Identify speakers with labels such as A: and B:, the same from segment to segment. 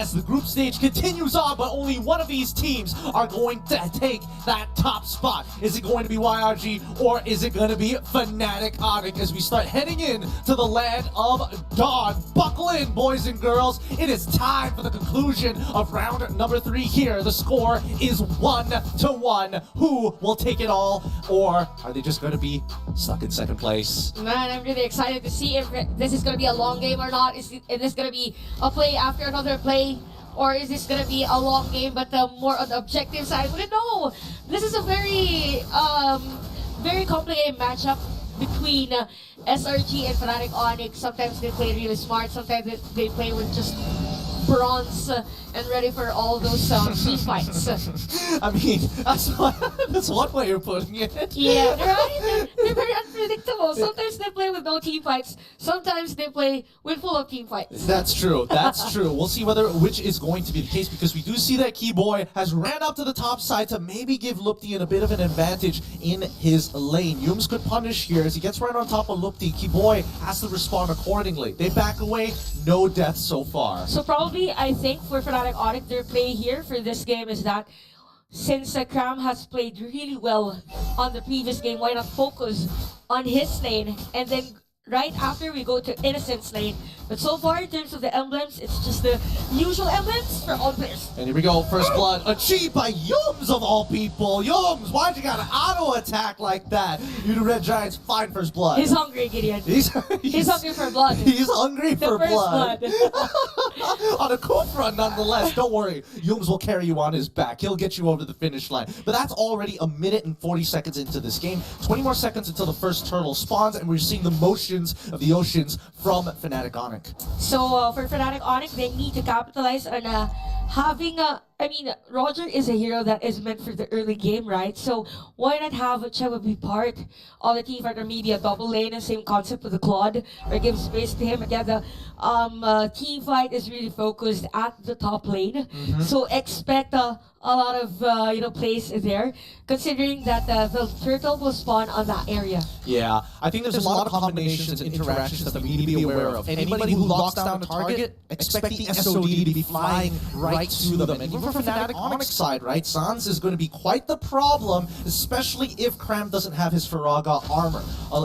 A: As the group stage continues on, but only one of these teams are going to take that top spot. Is it going to be YRG or is it going to be Fanatic Onic as we start heading in to the land of Dawn? Buckle in, boys and girls. It is time for the conclusion of round number 3 here. The score is 1-1. Who will take it all, or are they just going to be stuck in second place?
B: Man, I'm really excited to see if this is going to be a long game or not. Is this going to be a play after another play? Or is this going to be a long game but more on the objective side? We don't know. This is a very complicated matchup between SRG and Fanatic Onic. Sometimes they play really smart, sometimes they play with just bronze and ready for all those team fights.
A: I mean, that's one way you're putting it.
B: Yeah, right? They're very unpredictable. Sometimes they play with no team fights. Sometimes they play with full of team fights.
A: That's true. That's true. We'll see which is going to be the case, because we do see that Keyboy has ran up to the top side to maybe give Lupti a bit of an advantage in his lane. Yums could punish here as he gets right on top of Lupti. Keyboy has to respond accordingly. They back away. No deaths so far.
B: So probably, I think, for Fanatic Onic, their play here for this game is that since Cram has played really well on the previous game, why not focus on his lane, and then right after we go to Innocent's lane. But so far, in terms of the emblems, it's just the usual emblems for all players.
A: And here we go, first blood achieved by Yums of all people. Yums, why'd you got an auto attack like that? You the Red Giants find first blood.
B: He's hungry, Gideon. He's hungry for blood.
A: He's hungry for blood. On a cool front, nonetheless. Don't worry, Yums will carry you on his back. He'll get you over the finish line. But that's already a minute and 40 seconds into this game. 20 more seconds until the first turtle spawns, and we're seeing the motions of the oceans from Fanatic Onic.
B: So for Fanatic Onic, they need to capitalize on having a... I mean, Roger is a hero that is meant for the early game, right? So why not have Cheva be part of the team fight, or maybe a double lane, the same concept with the Claude, or give space to him. Again, the team fight is really focused at the top lane. So expect a lot of plays there, considering that the turtle will spawn on that area.
A: Yeah, I think there's a lot of combinations and interactions that we need to be aware of. Anybody who locks down a target, expect the SOD to be flying right to them. And even for Fanatic Onic's side, right, Sans is going to be quite the problem, especially if Cram doesn't have his Faraga armor.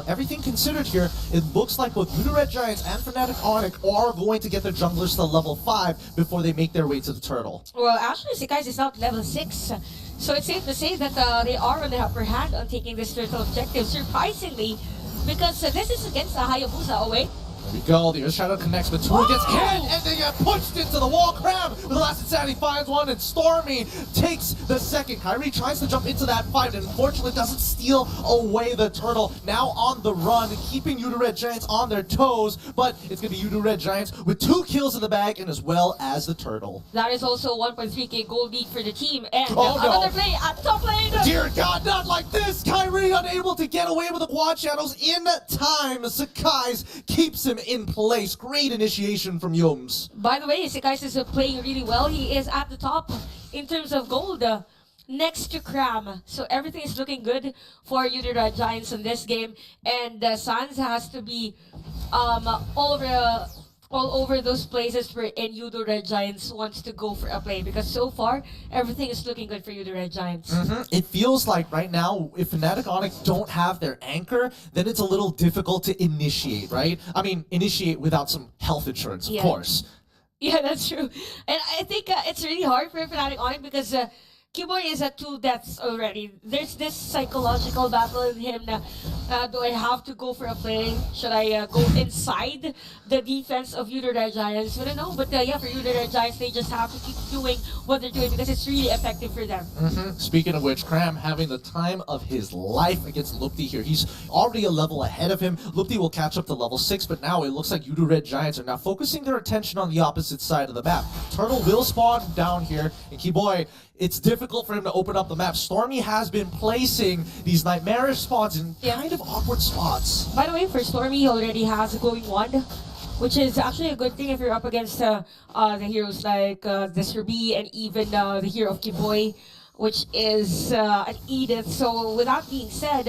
A: Everything considered here, it looks like both the Red Giants and Fanatic Onic are going to get their junglers to level 5 before they make their way to the turtle.
B: Well, actually, Sekai's is not level 6. So it's safe to say that they are on the upper hand on taking this turtle objective, surprisingly, because this is against the Hayabusa away.
A: There we go, the Earth Shadow connects, but two gets hit, and they get pushed into the wall. Cram with the last insanity finds one, and Stormy takes the second. Kyrie tries to jump into that fight, and unfortunately doesn't steal away the turtle. Now on the run, keeping Udo Red Giants on their toes, but it's going to be Udo Red Giants with 2 kills in the bag, and as well as the turtle.
B: That is also 1.3k gold lead for the team, and another play at top lane.
A: Dear God, not like this! Kyrie unable to get away with the quad shadows in time. Sakai's keeps him in place. Great initiation from Yums.
B: By the way, Sekais is playing really well. He is at the top in terms of gold, next to Cram. So everything is looking good for Udara Giants in this game. And Sans has to be all over those places where Udo Red Giants wants to go for a play, because so far everything is looking good for Udo Red Giants.
A: It feels like right now, if Fnatic Onic don't have their anchor, then it's a little difficult to initiate, right? I mean, initiate without some health insurance, of course.
B: Yeah, that's true. And I think it's really hard for Fnatic Onic because Keyboy is at 2 deaths already. There's this psychological battle in him na, do I have to go for a play? Should I go inside the defense of Udara Giants? I don't know, but yeah, for Udara Giants, they just have to keep doing what they're doing because it's really effective for them.
A: Speaking of which, Cram having the time of his life against Lupti here. He's already a level ahead of him. Lupti will catch up to level 6, but now it looks like Udo Red Giants are now focusing their attention on the opposite side of the map. Turtle will spawn down here, and Keyboy, it's difficult for him to open up the map. Stormy has been placing these nightmarish spawns in kind of awkward spots.
B: By the way, for Stormy, he already has a glowing wand, which is actually a good thing if you're up against the heroes like the B and even the hero of Keyboy, which is an Edith. So with that being said,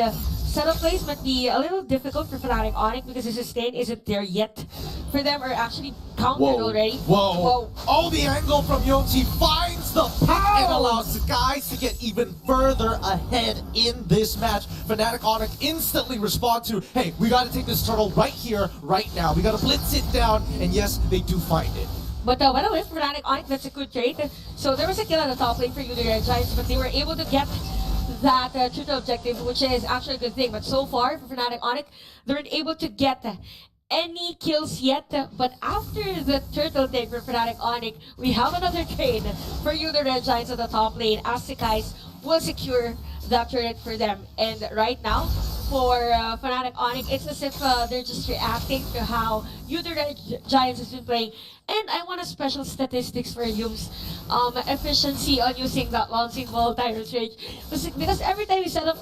B: setup plays might be a little difficult for Fnatic Onic because the sustain isn't there yet for them, or actually countered already.
A: Whoa. Oh, the angle from Yomes. He finds the pick and allows the guys to get even further ahead in this match. Fnatic Onic instantly respond to, hey, we got to take this turtle right here, right now. We got to blitz it down, and yes, they do find it.
B: But by the way, for Fnatic Onic, that's a good trade. So there was a kill on the top lane for the Red Giants, but they were able to get that triple objective, which is actually a good thing. But so far, for Fnatic Onic, they weren't able to get any kills yet. But after the turtle take for Fnatic Onic, we have another trade for the Red Giants on the top lane, as Sakai's will secure that turret for them. And right now, for Fnatic Onic, it's as if they're just reacting to how the Red Giants has been playing. And I want a special statistics for Yume's efficiency on using that launching ball Tyrant's Rage. Because every time he set up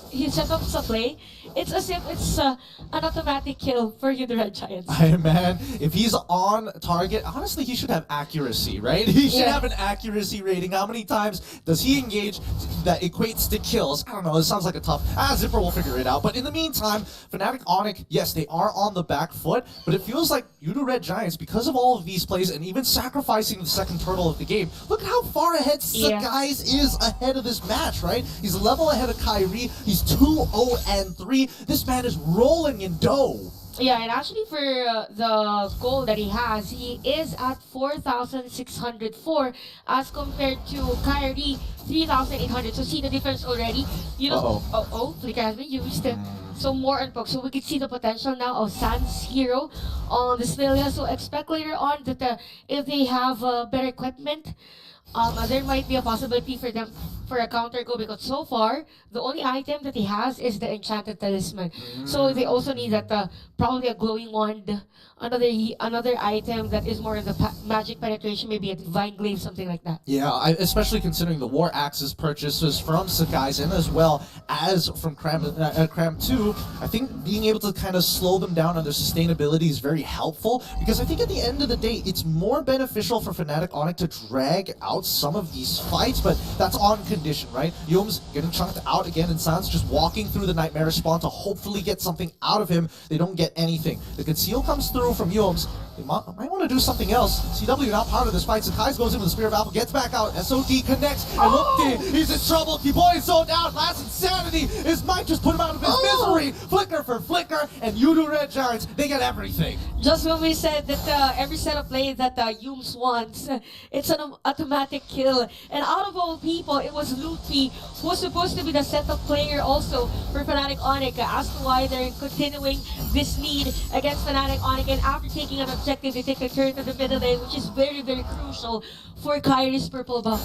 B: a play, it's as if it's an automatic kill for the Red Giants.
A: Hey man, if he's on target, honestly, he should have accuracy, right? He should have an accuracy rating. How many times does he engage that equates to kills? I don't know, it sounds like a tough... Zipper will figure it out. But in the meantime, Fnatic Onic, yes, they are on the back foot, but it feels like the Red Giants, because of all of these plays and even sacrificing the second turtle of the game, look at how far ahead Sakai's is ahead of this match, right? He's a level ahead of Kyrie. He's 2-0-3. This man is rolling in dough.
B: Yeah, and actually for the goal that he has, he is at 4,604 as compared to Kyrie 3,800. So see the difference already. You know, Flicker has been used. So more on poke. So we can see the potential now of Sans Hero on the Snelia. So expect later on that if they have better equipment, there might be a possibility for them for a counter go, because so far the only item that he has is the enchanted talisman. So they also need that probably a glowing wand, another item that is more in the magic penetration, maybe a divine glaive, something like that.
A: Yeah, especially considering the War Axe's purchases from Sakai's and as well as from Cram 2, I think being able to kind of slow them down on their sustainability is very helpful, because I think at the end of the day, it's more beneficial for Fnatic Onic to drag out some of these fights, but that's on condition, right? Yomes getting chunked out again, and Sans just walking through the Nightmare spawn to hopefully get something out of him. They don't get anything. The conceal comes through from Yomes. They might want to do something else. CW not part of this fight. Sakai's goes in with the Spear of Alpha, gets back out. SOD connects, and look, he's in trouble. Kiboy is zoned out. Last Insanity might just put him out of his misery. Flicker for Flicker, and the Red Giants, they get everything.
B: Just when we said that every set of play that Yumes wants, it's an automatic kill. And out of all people, it was Luffy who was supposed to be the setup player also for Fnatic Onic, as to why they're continuing this lead against Fnatic Onic. And after taking an objective, they take a turn to the middle lane, which is very, very crucial for Kyrie's purple buff.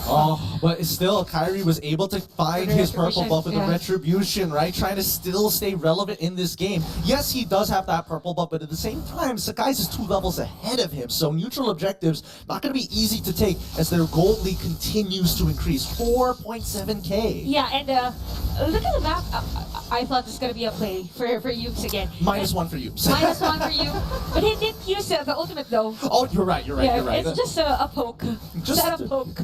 A: But still, Kyrie was able to find his purple buff with the Retribution, right? Trying to still stay relevant in this game. Yes, he does have that purple buff, but at the same time, Sakai's is 2 levels ahead of him. So neutral objectives, not going to be easy to take as their gold lead continues to increase. 4.7k.
B: Yeah, and look at the map. I thought this was going to be a play for Yumes again.
A: -1 for you.
B: -1 for you. But he didn't use the ultimate though.
A: Oh, you're right. You're right.
B: It's just a poke. Just a poke.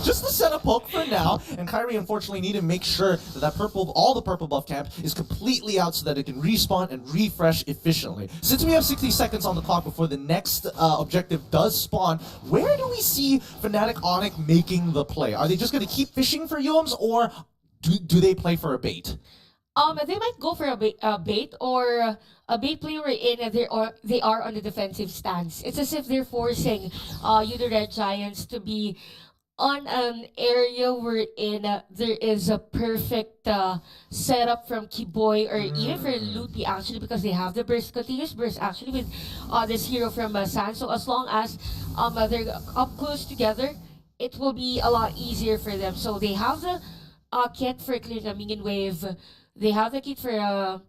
A: Just to set a poke for now. And Kyrie unfortunately need to make sure that all the purple buff camp is completely out so that it can respawn and refresh efficiently. Since we have 60 seconds on the clock before the next objective does spawn, where do we see Fnatic Onic making the play? Are they just going to keep fishing for Yomes, or do they play for a bait?
B: They might go for a bait or a bait play wherein they are on the defensive stance. It's as if they're forcing the Red Giants to be on an area wherein there is a perfect setup from Kiboy or even for Luti actually, because they have the continuous burst actually with this hero from Sans. So as long as they're up close together, it will be a lot easier for them. So they have the kit for clear the minion wave. They have the kit for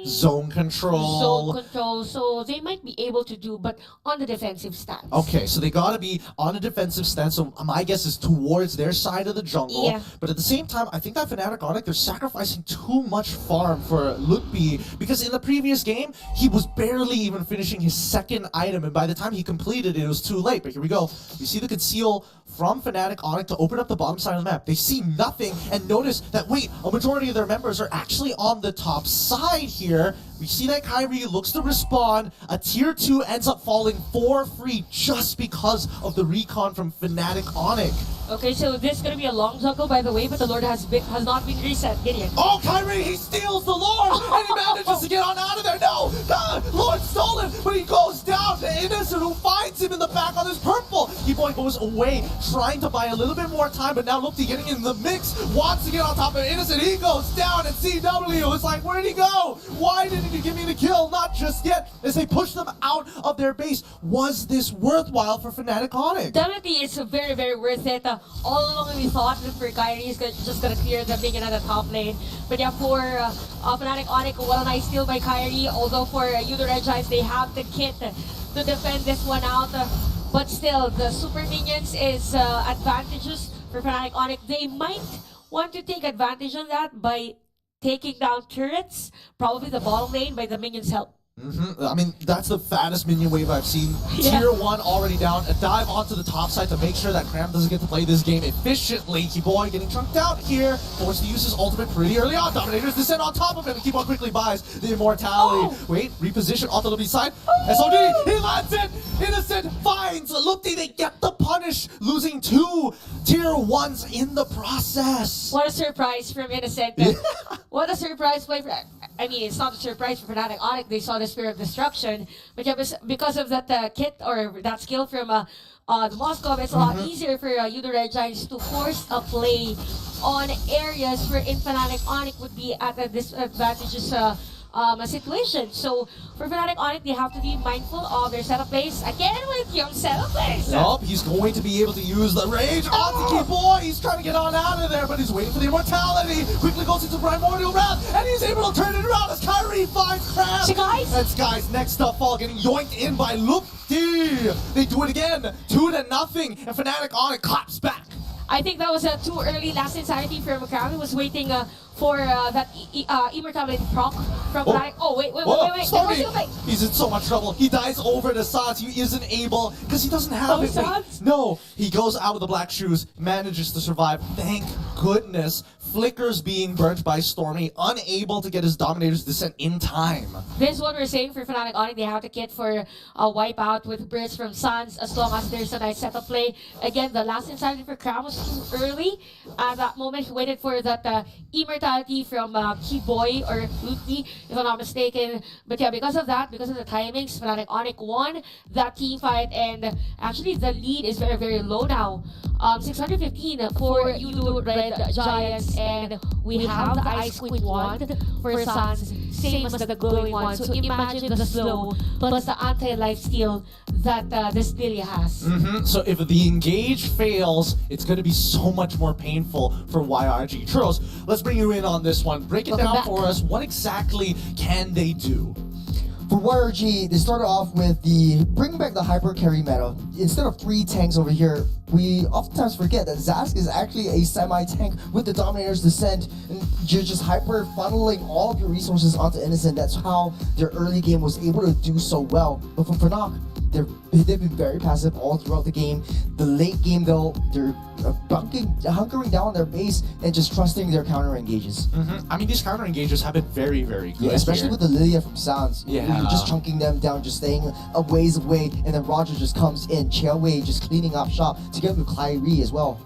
A: Zone control.
B: Zone control, so they might be able to do, but on the defensive stance.
A: Okay, so they gotta be on a defensive stance, so my guess is towards their side of the jungle.
B: Yeah.
A: But at the same time, I think that Fnatic Onic, they're sacrificing too much farm for Lutbi, because in the previous game, he was barely even finishing his second item, and by the time he completed it, it was too late. But here we go. You see the conceal from Fnatic Onic to open up the bottom side of the map. They see nothing, and notice that, wait, a majority of their members are actually on the top side here. We see that Kyrie looks to respawn. A tier 2 ends up falling for free just because of the recon from Fnatic Onic.
B: Okay, so this is gonna be a long juggle, by the way, but the Lord has not been reset. Gideon.
A: Oh, Kyrie, he steals the Lord, and he manages to get on out of there. No, the Lord stole him, but he goes down to Innocent, who finds him in the back on his purple. Keyboy goes away, trying to buy a little bit more time, but now Lupti getting in the mix, wants to get on top of Innocent. He goes down, and CW is like, where'd he go? Why didn't he give me the kill? Not just yet, as they push them out of their base. Was this worthwhile for Fnatic Onic?
B: Definitely, it's very, very worth it. All along we thought that for Kyrie is just gonna clear the minion at the top lane. But yeah, for Fnatic Onic, well, nice steal by Kyrie. Although for Yudo Red Giants, they have the kit to defend this one out. But still, the super minions is advantageous for Fnatic Onic. They might want to take advantage of that by taking down turrets, probably the bottom lane by the minions' help.
A: I mean, that's the fattest minion wave I've seen.
B: Yeah.
A: Tier 1 already down. A dive onto the top side to make sure that Cram doesn't get to play this game efficiently. Keyboy getting chunked out here. Forced to use his ultimate pretty early on. Dominators descend on top of him. And Keyboy quickly buys the immortality. Wait, reposition onto Lupti's side. SRG, he lands it. Innocent finds Lupti. They get the punish, losing 2 tier 1s in the process.
B: What a surprise from Innocent. What a surprise play for, I mean, it's not a surprise for Fnatic Onic. They saw the Spear of Destruction, but yeah, because of that kit or that skill from the Moscow, it's a lot easier for Yudo Red Giants to force a play on areas where Fnatic Onic would be at a disadvantageous situation. So for Fnatic Onic, they have to be mindful of their setup plays. Again with young setup plays.
A: Nope, he's going to be able to use the rage onto Keyboy. He's trying to get on out of there, but he's waiting for the immortality. Quickly goes into Primordial Wrath, and he's able to turn it around as Kyrie finds Crab.
B: Guys.
A: And Sky's next up fall getting yoinked in by Lupti. They do it again, 2-0, and Fnatic Onic claps back.
B: I think that was too early last insanity for Macau. He was waiting for that immortality proc from Fnatic. Oh, wait.
A: Sorry. He's in so much trouble. He dies over to Sans. He isn't able, because he doesn't have it.
B: Sans?
A: No, he goes out with the black shoes, manages to survive. Thank goodness. Flickers being burnt by Stormy, unable to get his Dominator's Descent in time.
B: This is what we're saying for Fnatic Onic. They have to kit for a wipeout with bursts from Sans as long as there's a nice setup play. Again, the last insanity for Crown was too early. At that moment, he waited for that immortality from Keyboy or Lutfi, if I'm not mistaken. But yeah, because of that, because of the timings, Fnatic Onic won that team fight, and actually the lead is very, very low now. 615 for Yudo Red Giants, and we have the Ice Queen wand for Sans, same as the glowing one. So imagine the slow plus the anti-life steal that this Lilia has.
A: So if the engage fails, it's going to be so much more painful for YRG. Churros, let's bring you in on this one. Break it down for us. What exactly can they do?
C: For YRG, they started off with the bring back the hyper carry meta. Instead of 3 tanks over here, we oftentimes forget that Zask is actually a semi-tank with the Dominator's Descent, and you're just hyper funneling all of your resources onto Innocent. That's how their early game was able to do so well. But for Fnatic, they've been very passive all throughout the game. The late game though, they're hunkering down their base and just trusting their counter engages.
A: I mean, these counter engages have been very, very good.
C: Yeah, especially
A: here.
C: with the Lilia from Sans.
A: Yeah.
C: You're just chunking them down, just staying a ways away, and then Roger just comes in, Chairway just cleaning up shop together with Kyrie as well.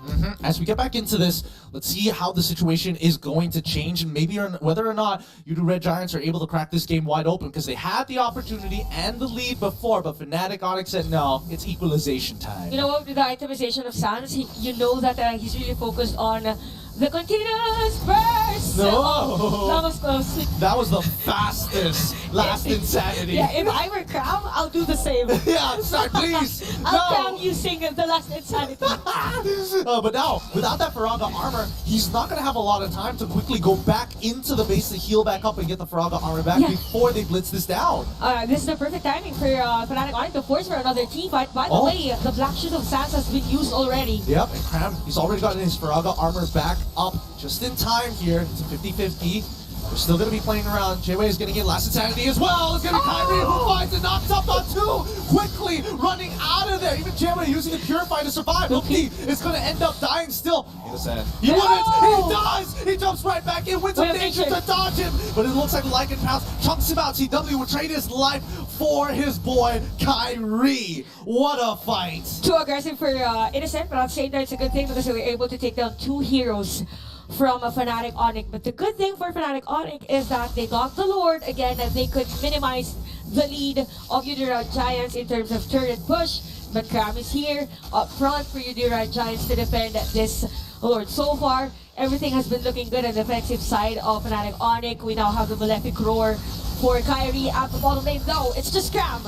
A: As we get back into this, let's see how the situation is going to change, and maybe whether or not Yudo Red Giants are able to crack this game wide open, because they had the opportunity and the lead before, but Fnatic Onic said no, it's equalization time.
B: You know what, with the itemization of Sans, you know that he's really focused on The continuous burst!
A: No.
B: Oh, that was close.
A: That was the fastest last insanity.
B: Yeah, if I were Cram, I'll do the same.
A: Yeah, sorry, please.
B: I'll
A: No.
B: Cram using the last insanity.
A: But now, without that Faraga armor, he's not going to have a lot of time to quickly go back into the base to heal back up and get the Faraga armor back
B: Yeah.
A: before they blitz this down.
B: This is the perfect timing for Fanatic Onic to force for another team fight. By the
A: Oh.
B: way, the Black Shoes of Sans has been used already.
A: Yep, and Cram, he's already gotten his Faraga armor back up just in time here. It's a 50-50. We're still going to be playing around. J-Way is going to get last insanity as well. It's going to be Kyrie who finds it, knocks up on two. Quickly running out of there. Even J-Way using the Purify to survive. Loopy is going to end up dying still. Innocent. He wouldn't. He does. He jumps right back in. Wins some danger to dodge him. But it looks like Lycan Pounce chunks him out. TW would trade his life for his boy Kyrie. What a fight.
B: Too aggressive for Innocent, but at the same time, it's a good thing because they were able to take down two heroes from a Fanatic Onic. But the good thing for Fanatic Onic is that they got the Lord again, and they could minimize the lead of Udira Giants in terms of turret push. But Cram is here up front for Udira Giants to defend this Lord. So far, everything has been looking good on the defensive side of Fanatic Onic. We now have the Malefic Roar for Kyrie at the bottom lane. No, it's just Cram.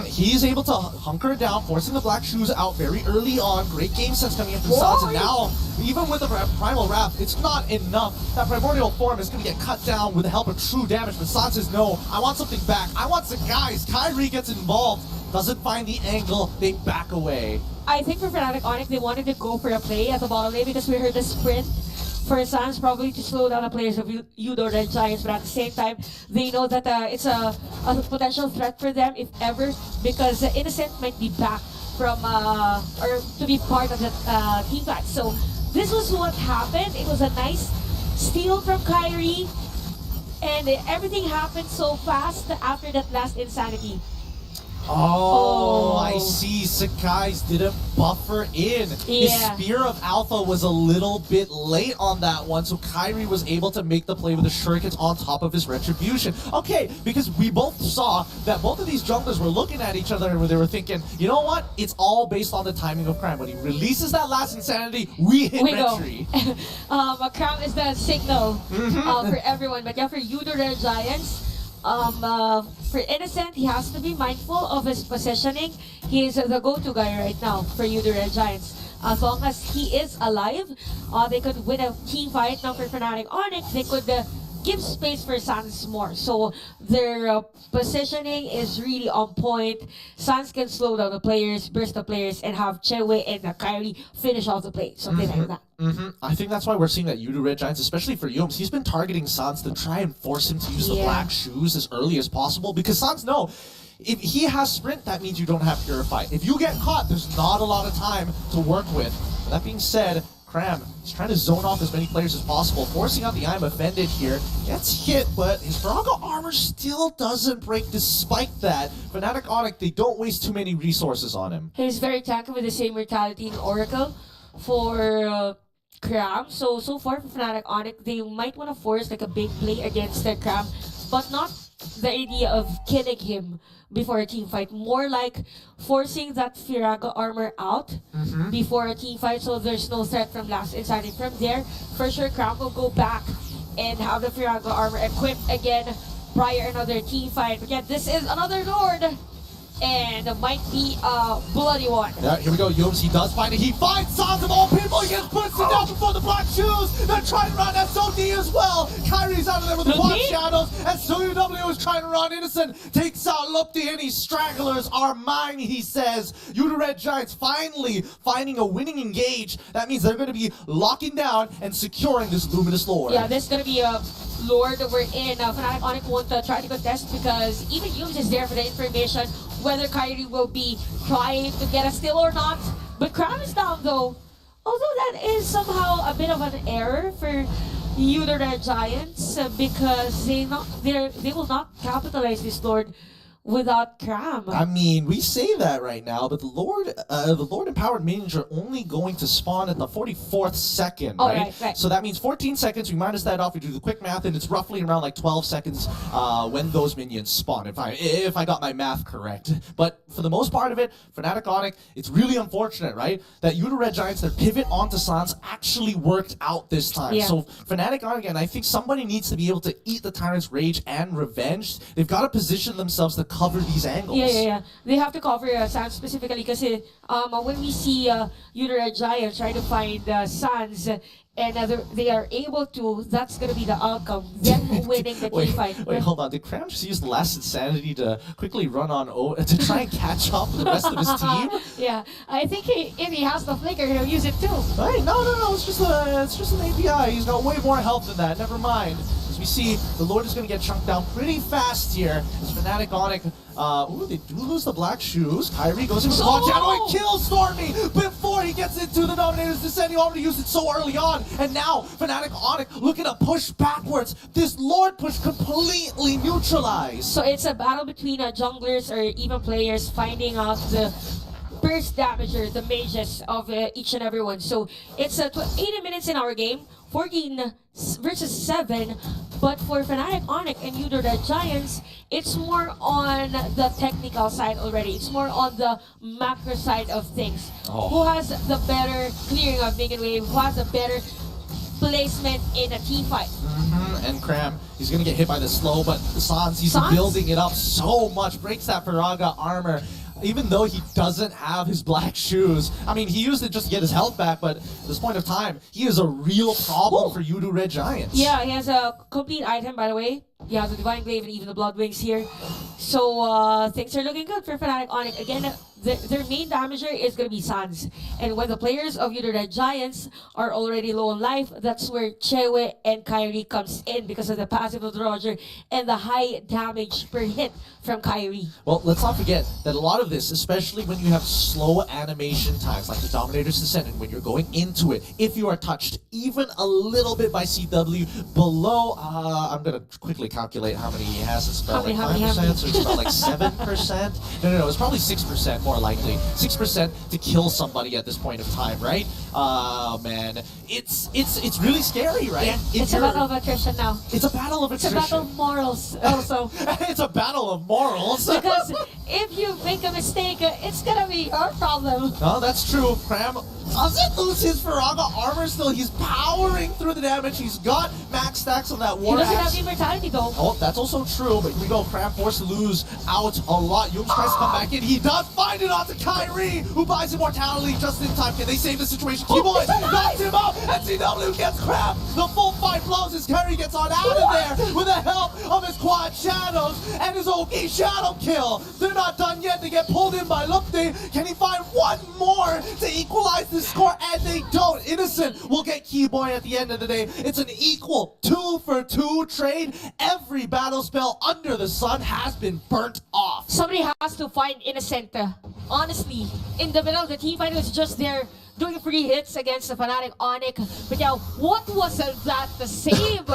A: He's able to hunker down, forcing the Black Shoes out very early on. Great game sense coming in from Sans, and now, even with the Primal Wrath, it's not enough. That Primordial Form is going to get cut down with the help of true damage, but Sans says, no, I want something back. I want some guys. Kyrie gets involved, doesn't find the angle, they back away.
B: I think for Fnatic Onic, they wanted to go for a play at the bottom lane because we heard the sprint for Sans probably to slow down the players of Udor Red Giants, but at the same time, they know that it's a potential threat for them if ever, because Innocent might be back from or to be part of the team fight. So this was what happened. It was a nice steal from Kyrie, and everything happened so fast after that last insanity.
A: Oh, I see. Sakai's didn't buffer in. His
B: Yeah.
A: Spear of Alpha was a little bit late on that one, so Kyrie was able to make the play with the shurikens on top of his Retribution. Okay, because we both saw that both of these junglers were looking at each other and they were thinking, you know what? It's all based on the timing of Cram. When he releases that last insanity, we hit Retri.
B: Crown is the signal for everyone, but yeah, for Udor Red Giants, for Innocent, he has to be mindful of his positioning. He is the go-to guy right now for Udor Red Giants. As long as he is alive, they could win a team fight. Now for Fnatic Onic, they could give space for Sans more. So their positioning is really on point. Sans can slow down the players, burst the players, and have Chewe and Kyrie finish off the play. Something like that.
A: I think that's why we're seeing that Udor Red Giants, especially for Yums, he's been targeting Sans to try and force him to use the Black Shoes as early as possible, because Sans know, if he has Sprint, that means you don't have Purify. If you get caught, there's not a lot of time to work with. That being said, Cram is trying to zone off as many players as possible, forcing out the I'm Offended here. Gets hit, but his Viraga armor still doesn't break despite that. Fnatic Onic, they don't waste too many resources on him.
B: He's very tanky with the same mortality in Oracle for Cram. So far for Fnatic Onic, they might want to force like a big play against the Cram, but not the idea of killing him before a team fight. More like forcing that Firaga armor out before a team fight, so there's no threat from last insanity. From there, for sure, Cram will go back and have the Firaga armor equipped again prior another team fight. Again, this is another Lord, and it might be a bloody one.
A: Yeah, here we go, Yums, he does find it. He finds Sans of all people. He gets pushed down before the Black Shoes. They're trying to run SOD as well. Kyrie's out of there with the Quad Shadows. And SOUW is trying to run Innocent. Takes out Lupti. Any stragglers are mine, he says. Udor Red Giants finally finding a winning engage. That means they're going to be locking down and securing this Luminous Lord.
B: Yeah, this is going to be a Lord that we're in. Fnatic Onic won't try to contest because even Yums is there for the information whether Kyrie will be trying to get a steal or not. But Cram is down though. Although that is somehow a bit of an error for Udor Red Giants because they will not capitalize this Lord without Cram.
A: I mean, we say that right now, but the Lord Empowered minions are only going to spawn at the 44th second,
B: Oh,
A: right?
B: right.
A: So that means 14 seconds. We minus that off. We do the quick math, and it's roughly around like 12 seconds when those minions spawn. If I got my math correct, but for the most part of it, Fnatic Onic, it's really unfortunate, right? That Yuta Red Giants, their pivot onto Sans actually worked out this time.
B: Yeah.
A: So Fnatic Onic, and I think somebody needs to be able to eat the Tyrant's Rage and Revenge. They've got to position themselves to cover these angles.
B: Yeah. They have to cover Sans specifically because when we see Yuta Red Giants try to find Sans and they are able to, that's going to be the outcome, them winning the team fight.
A: Wait, hold on. Did Cram just use the last insanity to quickly run on to try and catch up with the rest of his team?
B: Yeah, I think if he has the flicker, he'll use it too.
A: Hey, no. It's just an API. He's got way more health than that. Never mind. As we see, the Lord is going to get chunked down pretty fast here. As Fnatic Onic, they do lose the black shoes. Kyrie goes into the launch channel and kills Stormy before he gets into the Dominator's Descent. He already used it so early on. And now, Fnatic Onic looking to push backwards. This Lord push completely neutralized.
B: So it's a battle between junglers or even players finding out the burst damager, the mages of each and every one. So it's 80 minutes in our game, 14 versus 7. But for Fnatic Onic and Yuta Red Giants, it's more on the technical side already. It's more on the macro side of things. Who has the better clearing of minion wave? Who has a better placement in a team fight?
A: And Cram, he's gonna get hit by the slow, but Sans, he's building it up so much, breaks that Faraga armor. Even though he doesn't have his black shoes, I mean, he used it just to get his health back, but at this point of time, he is a real problem for Yuta Red Giants.
B: Yeah, he has a complete item, by the way. He has the Divine Glaive and even the Blood Wings here. So things are looking good for Fnatic Onic. Again, their main damager is going to be Sans. And when the players of Yuta Red Giants are already low on life, that's where Chewe and Kyrie comes in because of the passive of the Roger and the high damage per hit from Kyrie.
A: Well, let's not forget that a lot of this, especially when you have slow animation times like the Dominator's Descent, and when you're going into it, if you are touched even a little bit by CW below, I'm going to quickly calculate how many he has. It's about like 5%, so it's about like 7%. No, it's probably 6% more likely. 6% to kill somebody at this point of time, right? Man, it's really scary, right?
B: Yeah, it's a battle of attrition now.
A: It's a battle of attrition.
B: It's a battle of morals also.
A: It's a battle of morals.
B: Because if you make a mistake, it's gonna be our problem.
A: No, that's true. Cram doesn't lose his Faraga armor still. He's powering through the damage. He's got max stacks on that war
B: He doesn't
A: axe.
B: have immortality though.
A: Oh, that's also true, but here we go. Cram forced to lose out a lot. Yums tries to come back in. He does find it onto Kyrie, who buys immortality just in time. Can they save the situation? Keyboy knocks him out, and CW gets Cram. The full fight blows as Kyrie gets on out of there with the help of his quad shadows and his Oki shadow kill. They're not done yet. They get pulled in by Lupti. Can he find one more to equalize the score? And they don't. Innocent will get Keyboy at the end of the day. It's an equal 2-for-2 trade. Every battle spell under the sun has been burnt off.
B: Somebody has to find Innocent. Honestly, in the middle, the team fight was just there doing free hits against the Fnatic Onic. But now, what was that to save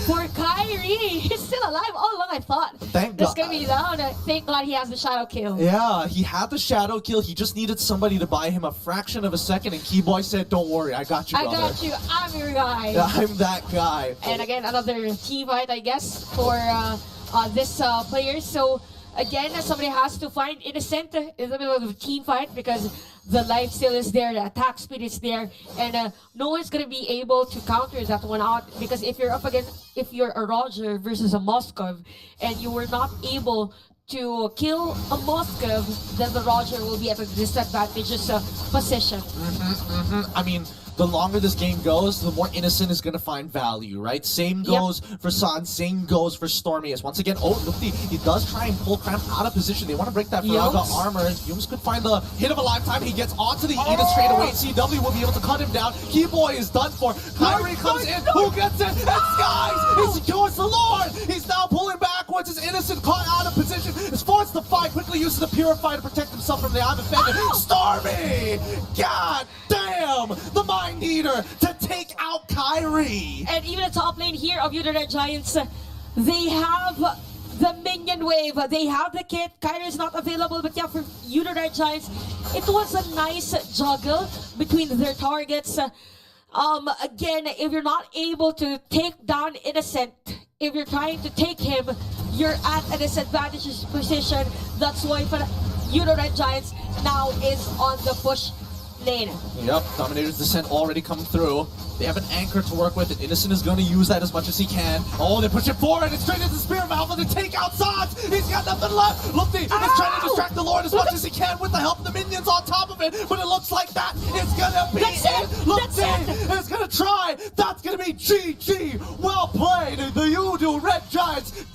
B: for Kyrie? He's still alive all along, I thought.
A: Thank
B: That's
A: God.
B: gonna be down. Thank God he has the shadow kill.
A: Yeah, he had the shadow kill. He just needed somebody to buy him a fraction of a second, and Keyboy said, "Don't worry, I got you,
B: I
A: brother.
B: got you. I'm your guy."
A: Yeah, I'm that guy."
B: And again, another team fight, I guess, for this player. So again, somebody has to find Innocent in the middle of the team fight because the life steal is there, the attack speed is there, and no one's gonna be able to counter that one out because if you're up against, if you're a Roger versus a Moskov, and you were not able to kill a Moskov, then the Roger will be at a disadvantageous position.
A: I mean, the longer this game goes, the more Innocent is going to find value, right? Same goes for San, same goes for Stormy. As once again, look, he does try and pull Cram out of position. They want to break that Faraga armor. Yums could find the hit of a lifetime. He gets onto the Eden straight away. CW will be able to cut him down. Keyboy is done for. Kyrie comes in. Who gets it? And Skies! He secures the Lord! He's now pulling backwards. His Innocent caught out of position. Is forced to fight. Quickly uses the Purify to protect himself from the Eye of Offender. Stormy! God damn! The Mind Eater to take out Kyrie!
B: And even the top lane here of Yuta Red Giants, they have the minion wave. They have the kit. Kyra is not available, but yeah, for you, the Red Giants, it was a nice juggle between their targets. Again, if you're not able to take down Innocent, if you're trying to take him, you're at a disadvantaged position. That's why you, the Red Giants, now is on the push lane.
A: Yep, Dominator's Descent already come through. They have an anchor to work with, and Innocent is going to use that as much as he can. Oh, they push it forward, and straight into Spear Valve to take out Sods. He's got nothing left. Lufty is trying to distract the Lord as much as he can with the help of the minions on top of it, but it looks like that is going to be it. Lufty is going to try. That's going to be GG. Well played, the Udo Red Giants.